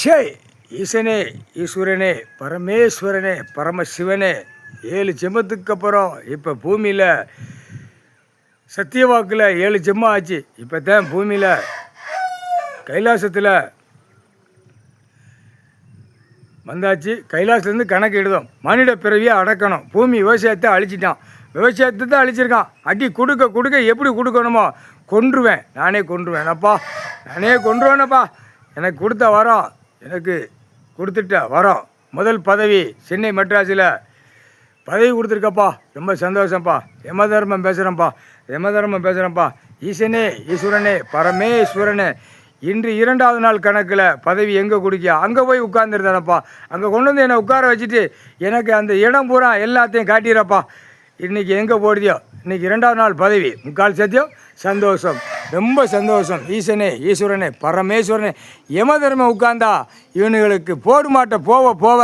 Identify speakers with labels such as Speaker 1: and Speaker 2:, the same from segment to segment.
Speaker 1: ஷே ஈசனே, ஈஸ்வரனே, பரமேஸ்வரனே, பரமசிவனே, 7 ஜென்மத்துக்கு அப்புறம் இப்போ பூமியில் சத்தியவாக்கில் 7 ஜென்மம் ஆச்சு. இப்போ தான் பூமியில் கைலாசத்தில் வந்தாச்சு. கைலாசத்துலேருந்து கணக்கு எடுத்தோம். மனித பிறவியை அடக்கணும். பூமி விவசாயத்தை அழிச்சிட்டான். விவசாயத்தை தான் அழிச்சிருக்கான். அடி கொடுக்க கொடுக்க எப்படி கொடுக்கணுமோ கொன்றுவேன். நானே கொன்றுவேனப்பா, நானே கொன்றுவேனப்பா. எனக்கு கொடுத்த வரோம், எனக்கு கொடுத்துட்ட வரோம். முதல் பதவி சென்னை மெட்ராஸில் பதவி கொடுத்துருக்கப்பா. ரொம்ப சந்தோஷம்ப்பா. யமதர்மம் பேசுகிறேன்ப்பா. ஈசனே, ஈஸ்வரனே, பரமேஸ்வரனே, இன்று 2வது நாள் கணக்கில் பதவி எங்கே குடிக்க அங்கே போய் உட்கார்ந்துருந்தானப்பா. அங்கே கொண்டு வந்து என்னை உட்கார வச்சுட்டு எனக்கு அந்த இடம் பூரா எல்லாத்தையும் காட்டிடுறப்பா. இன்றைக்கி எங்கே போடுதியோ, இன்றைக்கி 2வது நாள் பதவி. 3/4 சத்தியம். சந்தோஷம், ரொம்ப சந்தோஷம். ஈசனே, ஈஸ்வரனே, பரமேஸ்வரனே, யமதர்மம் உட்கார்ந்தா இவனுங்களுக்கு போடு மாட்ட போக போக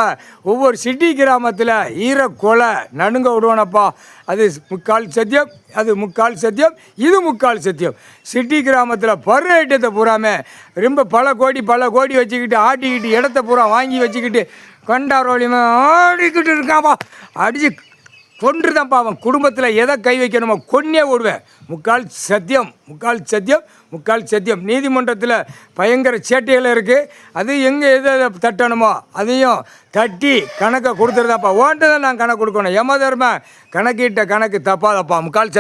Speaker 1: ஒவ்வொரு சிட்டி கிராமத்தில் ஈரக்கொலை நடுங்க விடுவானப்பா. அது 3/4 சத்தியம், அது 3/4 சத்தியம், இது 3/4 சத்தியம். சிட்டி கிராமத்தில் பரு ஐட்டத்தை பூராமே ரொம்ப பல கோடி வச்சுக்கிட்டு ஆட்டிக்கிட்டு இடத்த பூரா வாங்கி வச்சுக்கிட்டு கண்டாரோலியமாக ஆடிக்கிட்டு இருக்கான்ப்பா. அடித்து கொன்றுதான்ப்பா. அவன் குடும்பத்தில் எதை கை வைக்கணுமோ கொன்னே விடுவேன். 3/4 சத்தியம். நீதிமன்றத்தில் பயங்கர சேட்டைகள் இருக்குது. அது எங்கே எதை தட்டணுமோ அதையும் தட்டி கணக்கை கொடுத்துருதாப்பா. ஓன்ட்டு தான் நான் கணக்கு கொடுக்கணும். யமதர்ம கணக்கிட்ட கணக்கு தப்பாதப்பா. 3/4 சத்தியம்.